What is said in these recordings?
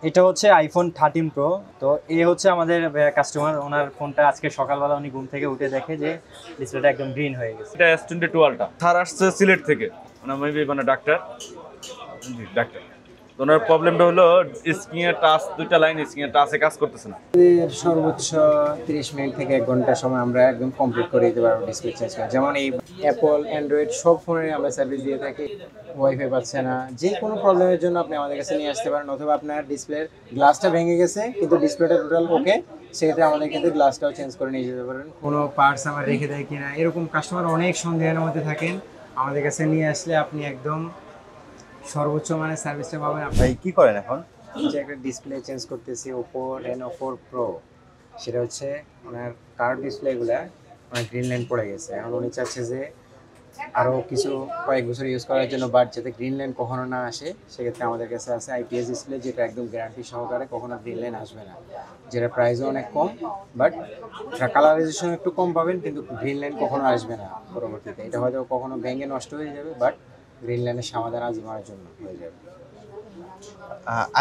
এটা হচ্ছে iPhone 13 pro. তো এ হচ্ছে আমাদের কাস্টমার, ওনার ফোনটা আজকে সকালবেলা উনি ঘুম থেকে উঠে দেখে যে ডিসপ্লেটা একদম গ্রিন হয়ে গেছে। এটা S22 আলট্রা, স্যার আসছে সিলেট থেকে, মেবি ডাক্তার, জি ডাক্তার। তো ওনার প্রবলেমটা হলো স্ক্রিন এর টাচ, দুইটা লাইন স্ক্রিন এর টাচে কাজ করতেছে না। এর সর্বোচ্চ 30 মিনিট থেকে 1 ঘন্টা সময় আমরা একদম কমপ্লিট করে দিতে পারবো ডিসপ্লে চেঞ্জ করা। যেমন এই অ্যাপল, অ্যান্ড্রয়েড সব ফোনে আমরা সার্ভিস দিয়ে থাকি। ওয়াইফাই পাচ্ছে না, যে কোনো প্রবলেমের জন্য আপনি আমাদের কাছে নিয়ে আসতে পারেন, অথবা আপনার ডিসপ্লের গ্লাসটা ভেঙে গেছে কিন্তু ডিসপ্লেটা টোটাল ওকে, সেক্ষেত্রে আমাদের কিন্তু গ্লাসটাও চেঞ্জ করে নিয়ে যেতে পারেন। কোনো পার্টস আমার রেখে দেয় কিনা, এরকম কাস্টমার অনেক সন্দেহের মধ্যে থাকেন, আমাদের কাছে নিয়ে আসলে আপনি একদম সর্বোচ্চ মানের সার্ভিসটা পাবেন। ভাই কি করেন এখন? যে একটা ডিসপ্লে চেঞ্জ করতেছি ওপো Reno4 Pro, সেটা হচ্ছে ওনার কার্ভ ডিসপ্লেগুলা অনেক গ্রিন লাইন পড়ে গেছে। এখন উনি চাচ্ছে যে আরও কিছু কয়েক বছর ইউজ করার জন্য, বাট যাতে গ্রিন লাইন কখনো না আসে, সেক্ষেত্রে আমাদের কাছে আছে আইপিএস ডিসপ্লে, যেটা একদম গ্যারান্টি সহকারে কখনো গ্রিন লাইন আসবে না, যেটা প্রাইসও অনেক কম, বাট কালারাইজেশন একটু কম পাবেন, কিন্তু গ্রিন লাইন কখনো আসবে না পরবর্তীতে। এটা হয়তো কখনো ভেঙে নষ্ট হয়ে যাবে, বাট গ্রিন লাইনের সমাধান আজীবনের জন্য হয়ে যাবে।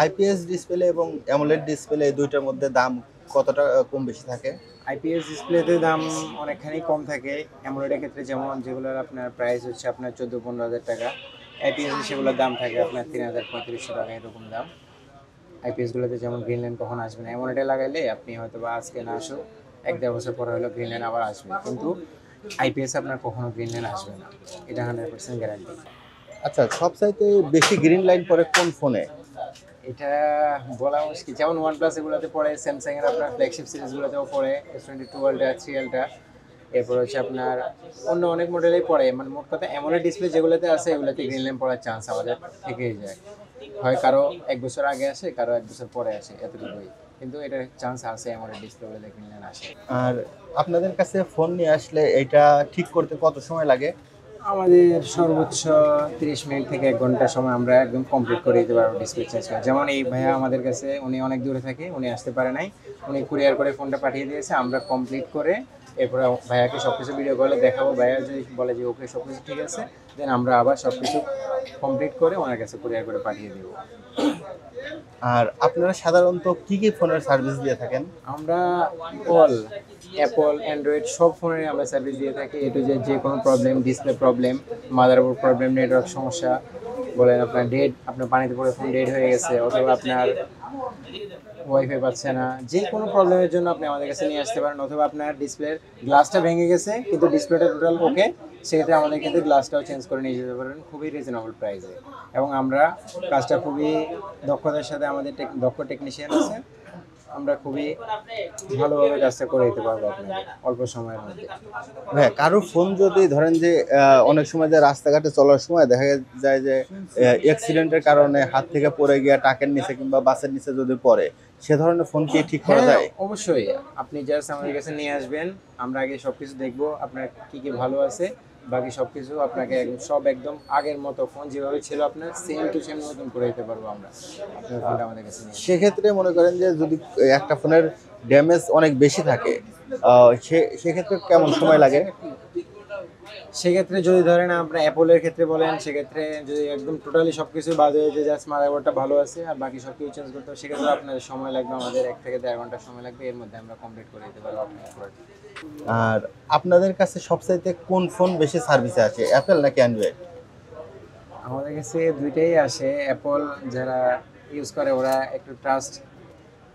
আইপিএস ডিসপ্লে এবং অ্যামোলেড ডিসপ্লে এই দুইটার মধ্যে দাম কতটা কম বেশি থাকে? আইপিএস ডিসপ্লেতে দাম অনেকখানি কম থাকে। অ্যামোলেডের ক্ষেত্রে যেমন যেগুলোর আপনার প্রাইস হচ্ছে আপনার 14-15 হাজার টাকা, আইপিএস সেগুলোর দাম থাকে আপনার 3,000-3500 টাকা, এরকম দাম। আইপিএসগুলোতে যেমন গ্রিন লাইন কখন আসবে না, অ্যামোলেডে লাগাইলে আপনি হয়তো বা আজকে না আসুক, 1-1.5 বছর পরে হলো গ্রিন লাইন আবার আসবে, কিন্তু আইপিএস আপনার কখনো গ্রিন লাইন আসবে না, এটা 100% গ্যারান্টি। আচ্ছা, সবচাইতে বেশি গ্রিন লাইন পড়ে কোন ফোনে? এটা বলা মুশকিল, যেমন OnePlus এগুলোতে পড়ে, স্যামসাং এর আপনার ফ্ল্যাগশিপ সিরিজগুলোতেও পড়ে, S22 আলট্রা, 3 আলট্রা, এরপর হচ্ছে আপনার অন্য অনেক মডেলেই পড়ে। মানে মোট কথা অ্যামোলেড ডিসপ্লে যেগুলোতে আছে এগুলোতে গ্রিন লাইন পড়ার চান্স আমাদের থেকেই যায়। হয় কারো 1 বছর আগে আসে, কারো 1 বছর পরে আসে, এতটুকুই, কিন্তু এটার চান্স আছে অ্যামোলেড ডিসপ্লেগুলোতে গ্রিন লাইন আসে। আর আপনাদের কাছে ফোন নিয়ে আসলে এটা ঠিক করতে কত সময় লাগে? আমাদের সর্বোচ্চ 30 মিনিট থেকে 1 ঘন্টা সময় আমরা একদম কমপ্লিট করে দিতে পারবো ডিসপ্লে চেঞ্জ করা। যেমন এই ভাইয়া আমাদের কাছে, উনি অনেক দূরে থাকে, উনি আসতে পারে নাই, উনি কুরিয়ার করে ফোনটা পাঠিয়ে দিয়েছে, আমরা কমপ্লিট করে এরপরে ভাইয়াকে সব কিছু ভিডিও কলে দেখাবো। ভাইয়া যদি বলে যে ওকে সব কিছু ঠিক আছে, দেন আমরা আবার সব কিছু কমপ্লিট করে ওনার কাছে কুরিয়ার করে পাঠিয়ে দেবো। আর আপনারা সাধারণত কি কি ফোনের সার্ভিস দিয়ে থাকেন? আমরা অল অ্যাপল, অ্যান্ড্রয়েড সব ফোনের আমরা সার্ভিস দিয়ে থাকি। এটু যে কোনো problem, display problem, motherboard problem, network সমস্যা বলেন, আপনার ডেড, আপনার পানিতে পড়ে ফোন ডেড হয়ে গেছে, অথবা আপনার ওয়াইফাই পাচ্ছে না, যে কোনো প্রবলেমের জন্য আপনি আমাদের কাছে নিয়ে আসতে পারেন, অথবা আপনার ডিসপ্লের গ্লাসটা ভেঙে গেছে কিন্তু ডিসপ্লেটা টোটাল ওকে, সেক্ষেত্রে আমাদের কিন্তু গ্লাসটাও চেঞ্জ করে নিয়ে যেতে পারেন খুবই রিজনেবল প্রাইসে। এবং আমরা কাজটা খুবই দক্ষতার সাথে, আমাদের দক্ষ টেকনিশিয়ান আছে, আমরা খুবই ভালোভাবে কাজটা করে দিতে পারবো আপনাকে অল্প সময়ের মধ্যে। হ্যাঁ, কারো ফোন যদি ধরেন যে অনেক সময় যে রাস্তাঘাটে চলার সময় দেখা যায় যে অ্যাক্সিডেন্টের কারণে হাত থেকে পড়ে গিয়ে টাকের নিচে কিংবা বাসের নিচে যদি পড়ে, সে ধরনের ফোন কি ঠিক করা যায়? অবশ্যই, আপনি জাস্ট আমাদের কাছে নিয়ে আসবেন, আমরা আগে সবকিছু দেখবো আপনার কি কি ভালো আছে, বাকি সবকিছু আপনাকে সব একদম আগের মতো ফোন যেভাবে ছিল আপনার সেম টু সেম নতুন করে দিতে পারবো আমরা আপনার ফোনটা আমাদের কাছে নিয়ে। সেক্ষেত্রে মনে করেন যে যদি একটা ফোনের ড্যামেজ অনেক বেশি থাকে, সেক্ষেত্রে কেমন সময় লাগে? সেক্ষেত্রে যদি ধরেন আপনার অ্যাপলের ক্ষেত্রে বলেন, সেক্ষেত্রে যদি একদম টোটালি সব কিছু বাদ হয়ে যায়, জাস্ট মাদারবোর্ডটা ভালো আছে আর বাকি সব কিছু চেঞ্জ করতে হবে, সেক্ষেত্রে আপনাদের সময় লাগবে, আমাদের 1 থেকে 1.5 ঘন্টা সময় লাগবে, এর মধ্যে আমরা কমপ্লিট করে দিতে পারবো আপনার পুরোটা। আর আপনাদের কাছে সবচাইতে কোন ফোন বেশি সার্ভিসে আছে, অ্যাপেল নাকি অ্যান্ড্রয়েড? আমাদের কাছে দুইটাই আসে। অ্যাপল যারা ইউজ করে ওরা একটু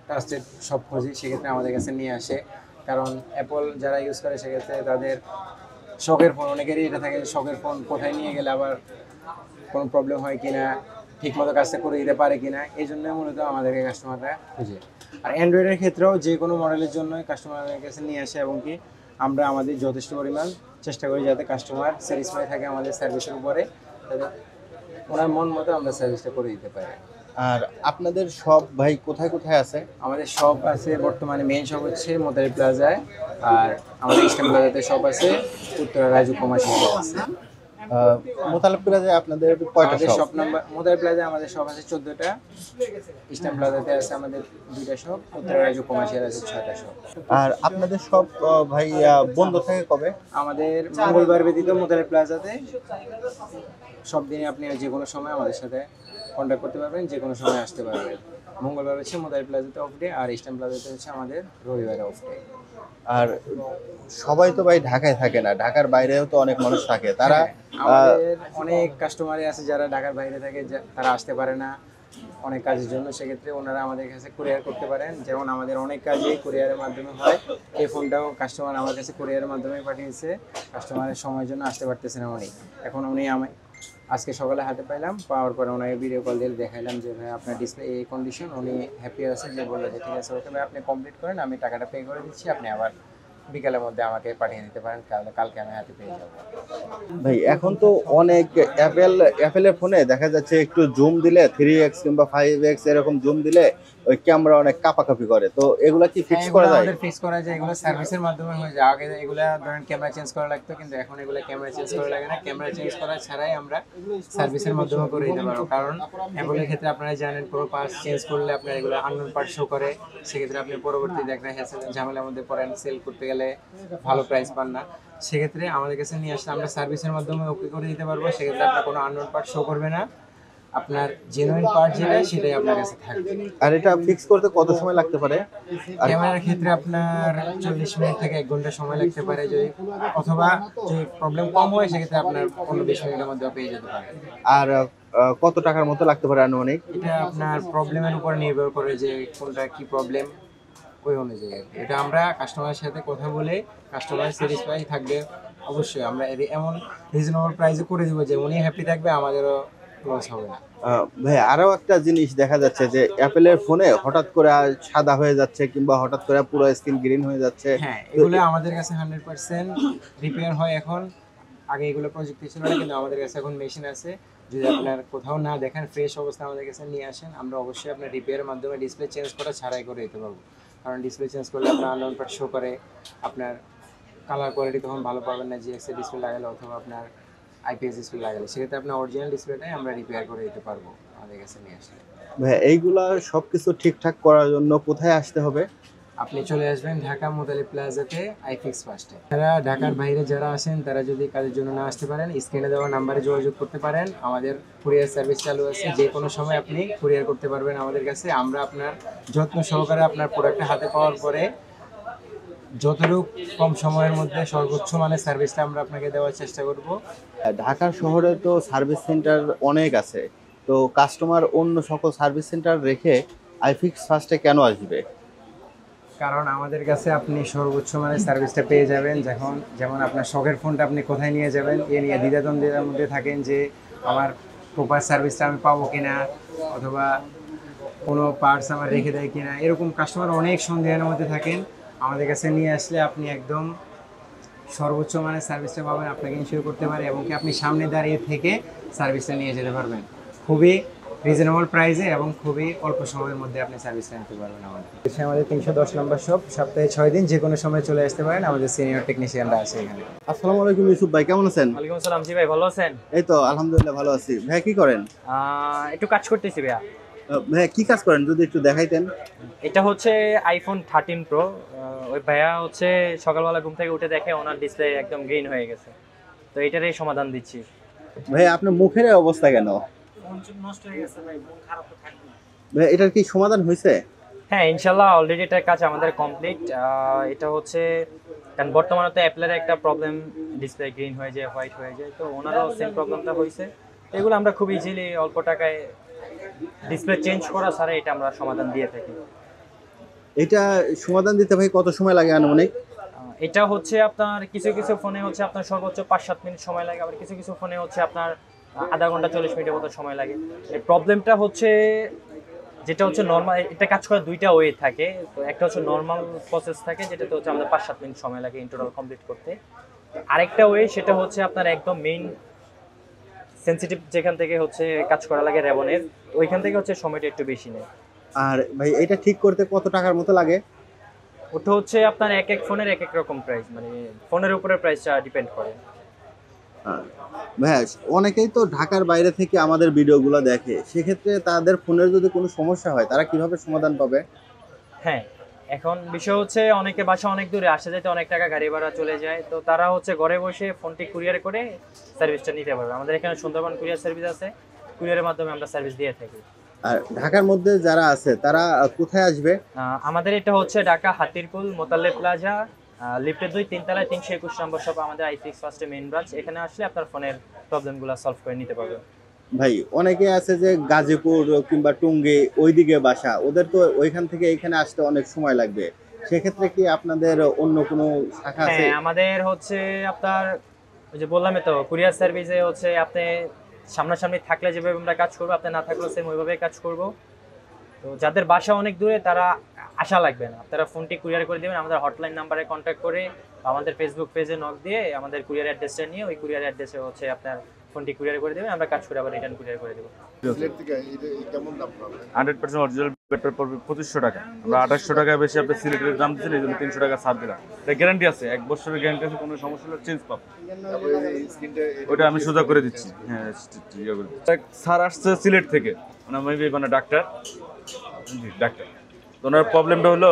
ট্রাস্টেড সব খোঁজে, সেক্ষেত্রে আমাদের কাছে নিয়ে আসে। কারণ অ্যাপল যারা ইউজ করে সেক্ষেত্রে তাদের শখের ফোন, অনেকেরই এটা থাকে শখের ফোন, কোথায় নিয়ে গেলে আবার কোনো প্রবলেম হয় কিনা, ঠিকমতো কাজটা করে দিতে পারে কিনা, এই জন্য মূলত আমাদেরকে কাস্টমাররা খুঁজে। আর অ্যান্ড্রয়েডের ক্ষেত্রেও যে কোনো মডেলের জন্যই কাস্টমারের কাছে নিয়ে আসে, এবং কি আমরা আমাদের যথেষ্ট পরিমাণ চেষ্টা করি যাতে কাস্টমার স্যাটিসফাই থাকে আমাদের সার্ভিসের উপরে, যাতে ওনার মন মতো আমরা সার্ভিসটা করে দিতে পারি। আর আপনাদের সব ভাই কোথায় কোথায় আছে? আমাদের শপ আছে বর্তমানে, মেইন শপ হচ্ছে মোতারি প্লাজায়, আর আমাদের ইস্টার্ন প্লাজাতে শপ আছে, উত্তরা রাজু কমার্শিয়াল আছে। মোতালেব প্লাজায় আপনাদের কয়টা আমাদের শপ? শপ নাম্বার, মোতারি প্লাজায় আমাদের শপ আছে 14টা, ইস্টার্ন প্লাজাতে আছে আমাদের 2টা শপ, উত্তরা রাজু কমার্শিয়াল আছে 6টা শপ। আর আপনাদের সব ভাই বন্ধ থাকে কবে? আমাদের মঙ্গলবার ব্যতীত মোতারি প্লাজাতে সব দিনে আপনি যে কোনো সময় আমাদের সাথে কন্ট্যাক্ট করতে পারবেন, যে কোনো সময় আসতে পারবেন। মঙ্গলবার হচ্ছে মোতাই প্লাজাতে অফ ডে, আর ইস্টার্ন প্লাজাতে হচ্ছে আমাদের রবিবারে অফ ডে। আর সবাই তো ভাই ঢাকায় থাকে না, ঢাকার বাইরেও তো অনেক মানুষ থাকে, তারা আমাদের অনেক কাস্টমারই আছে যারা ঢাকার বাইরে থাকে, তারা আসতে পারে না অনেক কাজের জন্য, সেক্ষেত্রে ওনারা আমাদের কাছে কুরিয়ার করতে পারেন। যেমন আমাদের অনেক কাজই কুরিয়ারের মাধ্যমে হয়, এই ফোনটাও কাস্টমার আমার কাছে কুরিয়ারের মাধ্যমে পাঠিয়েছে, কাস্টমারের সময়ের জন্য আসতে পারতেছে না উনি। এখন উনি আজকে সকালে হাতে পাইলাম, পাওয়ার পরে ওনাকে ভিডিও কল দিয়ে দেখাইলাম যে ভাই আপনার ডিসপ্লে এই কন্ডিশন। উনি হ্যাপি আছে, যে বললো যে ঠিক আছে ওকে ভাই আপনি কমপ্লিট করেন, আমি টাকাটা পে করে দিচ্ছি, আপনি আবার বিকালের মধ্যে আমাকে পাঠিয়ে দিতে পারেন, কালকে আমি হাতে পেয়ে যাবো। ভাই এখন তো অনেক অ্যাপেলের ফোনে দেখা যাচ্ছে একটু জুম দিলে 3x কিংবা 5x এরকম জুম দিলে ওই ক্যামেরা অনেক কাঁপাকাঁপি করে, তো এগুলা কি ফিক্স করা যায়? আমাদের ফিক্স করা যায়, এগুলো সার্ভিসের মাধ্যমে হয়ে যায়। আগে এগুলা ধরেন ক্যামেরা চেঞ্জ করা লাগতো, কিন্তু এখন এগুলো ক্যামেরা চেঞ্জ করা লাগে না, ক্যামেরা চেঞ্জ করা ছাড়াই আমরা সার্ভিসের মাধ্যমে করে দিতে পারবো। কারণ অ্যাপলের ক্ষেত্রে আপনারা জানেন পুরো পার্টস চেঞ্জ করলে আপনার এগুলো আননোন পার্ট শো করে, সেক্ষেত্রে আপনি পরবর্তীতে একটা ঝামেলার মধ্যে পড়েন, সেল করতে গেলে ভালো প্রাইস পান না। সেক্ষেত্রে আমাদের কাছে নিয়ে আসলে আমরা সার্ভিসের মাধ্যমে ওকে করে দিতে পারবো, সেক্ষেত্রে আপনার কোনো আননোন পার্ট শো করবে না, আপনার জেনুইন পার্ট যেটা সেটাই আপনার কাছে থাকবে। আর এটা ফিক্স করতে কত সময় লাগতে পারে? ক্যামেরার ক্ষেত্রে আপনার 40 মিনিট থেকে 1 ঘন্টা সময় লাগতে পারে, যদি অথবা যদি প্রবলেম কম হয় সেক্ষেত্রে আপনার 15-20 মিনিটের মধ্যে পেয়ে যেতে পারে। আর কত টাকার মতো লাগতে পারে আনুমানিক? এটা আপনার প্রবলেমের উপর নির্ভর করে যে কোনটা কি প্রবলেম, ওই অনুযায়ী আর কি। এটা আমরা কাস্টমারের সাথে কথা বলে কাস্টমার স্যাটিসফাই থাকবে, অবশ্যই আমরা এমন রিজনেবল প্রাইসে করে দিব যে উনি হ্যাপি থাকবে, আমাদেরও লস হবে না। ভাই আরো একটা জিনিস দেখা যাচ্ছে যে অ্যাপেলের ফোনে হঠাৎ করে সাদা হয়ে যাচ্ছে কিংবা হঠাৎ করে পুরো স্ক্রিন গ্রিন হয়ে যাচ্ছে। হ্যাঁ, এগুলো আমাদের কাছে 100% রিপেয়ার হয় এখন। আগে এগুলো প্রযুক্তি ছিল না, কিন্তু আমাদের কাছে এখন মেশিন আছে। যদি আপনার কোথাও না দেখেন, ফ্রেশ অবস্থা আমাদের কাছে নিয়ে আসেন, আমরা অবশ্যই আপনার রিপেয়ারের মাধ্যমে ডিসপ্লে চেঞ্জ করা ছাড়াই করে দিতে পারবো। কারণ ডিসপ্লে চেঞ্জ করলে আপনার আননোন পার্ট শো করে, আপনার কালার কোয়ালিটি তখন ভালো পাবেন না জিএক্সএ ডিসপ্লে লাগালে অথবা আপনার আইপিএস ডিসপ্লে লাগালে, সেক্ষেত্রে আপনার অরিজিনাল ডিসপ্লেটাই আমরা রিপেয়ার করে দিতে পারবো আমাদের কাছে নিয়ে আসলে। ভাই এইগুলা সবকিছু ঠিকঠাক করার জন্য কোথায় আসতে হবে? আপনি চলে আসবেন ঢাকা মোতালি প্লাজাতে আইফিক্স ফার্স্টে। যারা ঢাকার বাইরে যারা আসেন, তারা যদি কাজের জন্য না আসতে পারেন, স্ক্রিনে দেওয়া নাম্বারে যোগাযোগ করতে পারেন। আমাদের কুরিয়ার সার্ভিস চালু আছে, যে কোনো সময় আপনি কুরিয়ার করতে পারবেন আমাদের কাছে। আমরা আপনার যত্ন সহকারে আপনার প্রোডাক্টটা হাতে পাওয়ার পরে যতটুকু কম সময়ের মধ্যে সর্বোচ্চ মানের সার্ভিসটা আমরা আপনাকে দেওয়ার চেষ্টা করব। ঢাকা শহরে তো সার্ভিস সেন্টার অনেক আছে, তো কাস্টমার অন্য সকল সার্ভিস সেন্টার রেখে আইফিক্স ফার্স্টে কেন আসবে? কারণ আমাদের কাছে আপনি সর্বোচ্চ মানের সার্ভিসটা পেয়ে যাবেন। যেমন আপনার শখের ফোনটা আপনি কোথায় নিয়ে যাবেন এ নিয়ে দ্বিধাদ্বন্দ্বের মধ্যে থাকেন যে আমার প্রপার সার্ভিসটা আমি পাবো কিনা, অথবা কোনো পার্টস আমার রেখে দেয় কিনা, এরকম কাস্টমার অনেক সন্দেহের মধ্যে থাকেন। আমাদের কাছে নিয়ে আসলে আপনি একদম সর্বোচ্চ মানের সার্ভিসটা পাবেন, আপনাকে ইনশিওর করতে পারে, এবং কি আপনি সামনে দাঁড়িয়ে থেকে সার্ভিসটা নিয়ে যেতে পারবেন খুবই রিজনেবল প্রাইসে এবং খুবই অল্প সময়ের মধ্যে আপনি সার্ভিসটা নিতে পারবেন। আমাদের 310 নম্বর শপ, সপ্তাহে 6 দিন যে কোনো সময় চলে আসতে পারেন, আমাদের সিনিয়র টেকনিশিয়ানরা আছে এখানে। আসসালামু আলাইকুম ইউসুফ ভাই, কেমন আছেন? ওয়ালাইকুম আসসালাম। জি ভাই, ভালো আছেন? এই তো আলহামদুলিল্লাহ ভালো আছি। ভাই কি করেন? একটু কাজ করতেছি ভাইয়া। ভাই কি কাজ করেন যদি একটু দেখাইতেন? এটা হচ্ছে আইফোন 13 প্রো। ওই ভাইয়া হচ্ছে সকালবেলা ঘুম থেকে উঠে দেখে ওনার ডিসপ্লে একদম গ্রিন হয়ে গেছে, তো এটারই সমাধান দিচ্ছি। ভাই আপনার মুখের এই অবস্থা কেন? নষ্ট হয়ে গেছে ভাই, মন খারাপ তো থাকবে। ভাই এটার কি সমাধান হয়েছে? হ্যাঁ, ইনশাল্লাহ অলরেডি এটার কাজ আমাদের কমপ্লিট। এটা হচ্ছে কারণ বর্তমানে তো অ্যাপলের একটা প্রবলেম, ডিসপ্লে গ্রিন হয়ে যায়, হোয়াইট হয়ে যায়, তো ওনারও সেম প্রবলেমটা হয়েছে। এগুলো আমরা খুব ইজিলি অল্প টাকায় ডিসপ্লে চেঞ্জ করা ছাড়া এটা আমরা সমাধান দিয়ে থাকি। এটা সমাধান দিতে ভাই কত সময় লাগে আনুমানিক? এটা হচ্ছে আপনার কিছু কিছু ফোনে হচ্ছে আপনার সর্বোচ্চ 5-7 মিনিট সময় লাগে, আবার কিছু কিছু ফোনে হচ্ছে আপনার আধা ঘন্টা 40 মিনিটের মতো সময় লাগে। এই প্রবলেমটা হচ্ছে যেটা হচ্ছে নর্মাল, এটা কাজ করার দুইটা ওয়ে থাকে। তো একটা হচ্ছে নর্মাল প্রসেস থাকে, যেটাতে হচ্ছে আমাদের 5-7 মিনিট সময় লাগে ইন টোটাল কমপ্লিট করতে। আরেকটা ওয়ে সেটা হচ্ছে আপনার একদম মেইন সেনসিটিভ যেখান থেকে হচ্ছে কাজ করা লাগে রেবনের, ওইখান থেকে হচ্ছে সময়টা একটু বেশি নেয়। আর ভাই এটা ঠিক করতে কত টাকার মতো লাগে? ওটা হচ্ছে আপনার এক এক ফোনের এক এক রকম প্রাইস, মানে ফোনের উপরে প্রাইসটা ডিপেন্ড করে। ভাই অনেকেই তো ঢাকার বাইরে থেকে আমাদের ভিডিওগুলো দেখে, সেক্ষেত্রে তাদের ফোনের যদি কোনো সমস্যা হয় তারা কিভাবে সমাধান পাবে? হ্যাঁ, এখন বিষয় হচ্ছে অনেকে বাসা অনেক দূরে, আসতে যেতে অনেক টাকা গাড়ি ভাড়া চলে যায়, তো তারা হচ্ছে ঘরে বসে ফোনটি কুরিয়ার করে সার্ভিসটা নিতে পারবে। আমাদের এখানে সুন্দরবন কুরিয়ার সার্ভিস আছে, কুরিয়ারের মাধ্যমে আমরা সার্ভিস দিয়ে থাকি। আর ঢাকার মধ্যে যারা আছে তারা কোথায় আসবে? আমাদের এটা হচ্ছে ঢাকা হাতিরপুল মোতালে প্লাজা, লিফটে 2 3 তলায় 321 নম্বর শপ আমাদের i6 ফার্স্টে মেইন ব্রাঞ্চ। এখানে আসলে আপনার ফোনের প্রবলেমগুলো সলভ করে নিতে পারবেন। ভাই অনেকে আছে যে গাজীপুর কিংবা টঙ্গী ওইদিকে বাসা, ওদের তো ওইখান থেকে এখানে আসতে অনেক সময় লাগবে, সেক্ষেত্রে কি আপনাদের অন্য কোনো শাখা আছে? হ্যাঁ, আমাদের হচ্ছে আপনার ওই যে বললামই তো, কুরিয়ার সার্ভিসে হচ্ছে আপনি সামনাসামনি থাকলে যেভাবে আমরা কাজ করবো, আপনি না থাকলেও সেম ওইভাবে কাজ করব। তো যাদের বাসা অনেক দূরে তারা আশা লাগবে না, আপনারা ফোনটি কুরিয়ার করে দেবেন আমাদের হটলাইন নাম্বারে কন্ট্যাক্ট করে, বা আমাদের ফেসবুক পেজে নক দিয়ে আমাদের কুরিয়ার অ্যাড্রেসটা নিয়ে ওই কুরিয়ার অ্যাড্রেসে হচ্ছে আপনার ফোনটি কুরিয়ার করে দেবেন, আমরা কাজ করে আবার রিটার্ন কুরিয়ার করে দেবো। 100% অরিজিনাল ব্যাটারি পড়বে 2500 টাকা। আমরা 2800 টাকা বেশি আপনি সিলেটের দাম দিচ্ছেন, এই জন্য 300 টাকা ছাড় দিলাম। এটা গ্যারান্টি আছে, 1 বছরের গ্যারান্টি আছে, কোনো সমস্যা হলে চেঞ্জ পাবো। ওটা আমি সোজা করে দিচ্ছি। হ্যাঁ, ইয়ে করে দিচ্ছি। স্যার আসছে সিলেট থেকে, মানে ডাক্তার, জি ডাক্তার। তো ওনার প্রবলেমটা হলো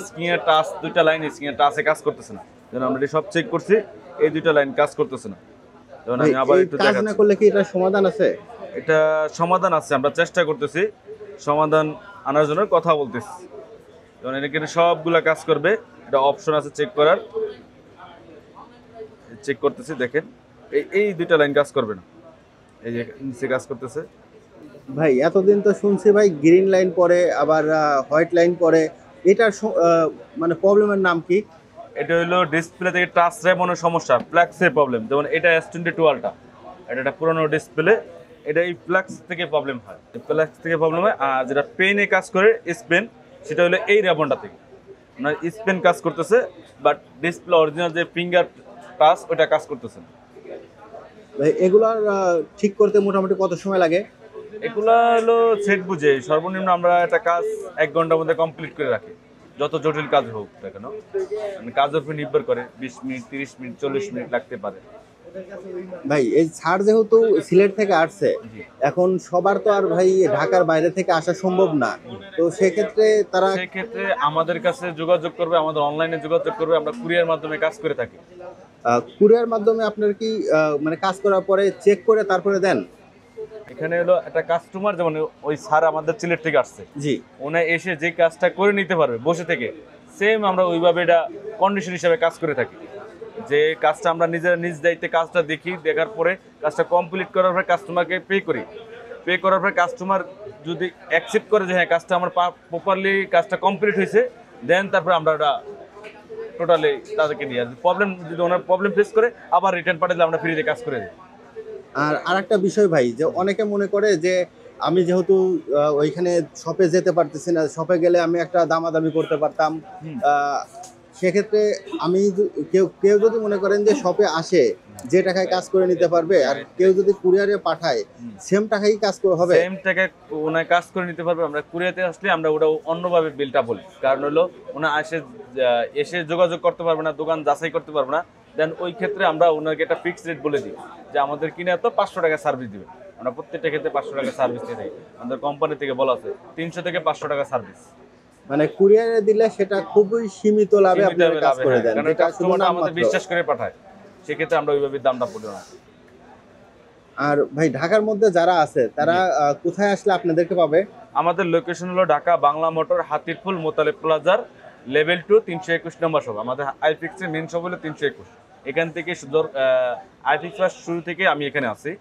স্ক্রিনের টাচ, 2টা লাইন স্ক্রিনের টাচে কাজ করতেছে না। যেন আমরা সব চেক করছি, এই 2টা লাইন কাজ করতেছে না। যেমন আমি আবার এই একটু কাজ না দেখাচ্ছি। করলে কি এটা সমাধান আছে? এটা সমাধান আছে, আমরা চেষ্টা করতেছি সমাধান আনার জন্য কথা বলতেছি। যেমন এখানে সবগুলা কাজ করবে, এটা অপশন আছে চেক করার, চেক করতেছি দেখেন। এই 2টা লাইন কাজ করবে না, এই যে নিচে কাজ করতেছে। ভাই এতদিন তো শুনছি ভাই গ্রিন লাইন পরে আবার হোয়াইট লাইন পরে, এটার মানে প্রবলেমের নাম কি? এটা হলো ডিসপ্লে থেকে টাচ রেমনের সমস্যা, ফ্ল্যাক্সের প্রবলেম। যেমন এটা S22 আলটা, এটা একটা পুরোনো ডিসপ্লে, এটা এই ফ্ল্যাক্স থেকে প্রবলেম হয়, ফ্ল্যাক্স থেকে প্রবলেম হয়। আর যেটা পেনে কাজ করে স্পেন, সেটা হলো এই রেবনটা থেকে আপনার স্পেন কাজ করতেছে, বাট ডিসপ্লে অরিজিনাল যে ফিঙ্গার টাচ ওটা কাজ করতেছে না। ভাই এগুলার ঠিক করতে মোটামুটি কত সময় লাগে? এগুলা হলো সেট বুঝে সর্বনিম্ন আমরা একটা কাজ 1 ঘন্টার মধ্যে কমপ্লিট করে রাখি, যত জটিল কাজ হোক না কেন। মানে কাজের উপর নির্ভর করে, 20 মিনিট 30 মিনিট 40 মিনিট লাগতে পারে। ভাই এই ছাড় যেহেতু সিলেট থেকে আসছে, এখন সবার তো আর ভাই ঢাকার বাইরে থেকে আসা সম্ভব না, তো সেক্ষেত্রে তারা সেক্ষেত্রে আমাদের কাছে যোগাযোগ করবে, আমাদের অনলাইনে যোগাযোগ করবে, আমরা কুরিয়ার মাধ্যমে কাজ করে থাকি। কুরিয়ার মাধ্যমে আপনার কি মানে কাজ করার পরে চেক করে তারপরে দেন? এখানে হলো একটা কাস্টমার, যেমন ওই স্যার আমাদের সিলেট থেকে আসছে, জি, ওনা এসে যে কাজটা করে নিতে পারবে বসে থেকে, সেম আমরা ওইভাবে এটা কন্ডিশন হিসাবে কাজ করে থাকি। যে কাজটা আমরা নিজেরা নিজ দায়িত্বে কাজটা দেখি, দেখার পরে কাজটা কমপ্লিট করার পরে কাস্টমারকে পে করি। পে করার পরে কাস্টমার যদি অ্যাকসেপ্ট করে যে হ্যাঁ কাজটা আমার প্রপারলি কাজটা কমপ্লিট হয়েছে, দেন তারপরে আমরা ওটা টোটালি তাদেরকে দিয়ে আসি। প্রবলেম যদি ওনার প্রবলেম ফেস করে, আবার রিটার্ন পাঠালে আমরা ফ্রিতে কাজ করে দিই। আর আরেকটা বিষয় ভাই, যে অনেকে মনে করে যে আমি যেহেতু ওইখানে শপে যেতে পারতেছি না, শপে গেলে আমি একটা দামাদামি করতে পারতাম, সেক্ষেত্রে আমি কেউ কেউ যদি মনে করেন যে শপে আসে যে টাকায় কাজ করে নিতে পারবে, আর কেউ যদি কুরিয়ারে পাঠায় সেম টাকাই কাজ করে হবে, সেম টাকায় ওনার কাজ করে নিতে পারবে। আমরা কুরিয়াতে আসলে আমরা ওটা অন্যভাবে বিলটা বলি, কারণ হলো ওনা এসে যোগাযোগ করতে পারবে না, দোকান যাচাই করতে পারবে না। দেন ওই ক্ষেত্রে আমরা ওনাকে একটা ফিক্সড রেট বলে দিই যে আমাদের কিনে তো 500 টাকা সার্ভিস দিবে। আমরা প্রত্যেকটা ক্ষেত্রে 500 টাকা সার্ভিস দিয়ে থাকি, আমাদের কোম্পানি থেকে বলা আছে 300 থেকে 500 টাকা সার্ভিস। মানে কুরিয়ারে দিলে সেটা খুবই সীমিত লাভে আপনারা কাজ করে দেন, কারণ যেটা শুধু কাস্টমাররা আমাদের নামমাত্র। বিশ্বাস করে পাঠায়, সেক্ষেত্রে আমরা ওইভাবে দামটা পড়ি না। আর ভাই ঢাকার মধ্যে যারা আছে তারা কোথায় আসলে আপনাদেরকে পাবে? আমাদের লোকেশন হলো ঢাকা বাংলা মোটর, হাতিরপুল মোতালেব প্লাজার, লেভেল 2 321 নম্বর শপ। আমাদের আইফিক্সের মেন শপ হলো 321। এখান থেকে আইফিক্স শুরু থেকে আমি এখানে আছি,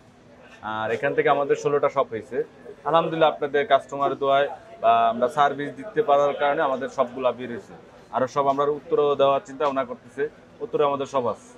আর এখান থেকে আমাদের 16টা শপ হয়েছে। আলহামদুলিল্লাহ আপনাদের কাস্টমার দোয়ায় বা আমরা সার্ভিস দিতে পারার কারণে আমাদের সবগুলা বের হয়েছে। আরও সব আমরা উত্তরও দেওয়ার চিন্তা ভাবনা করতেছে, উত্তরে আমাদের সব আছে।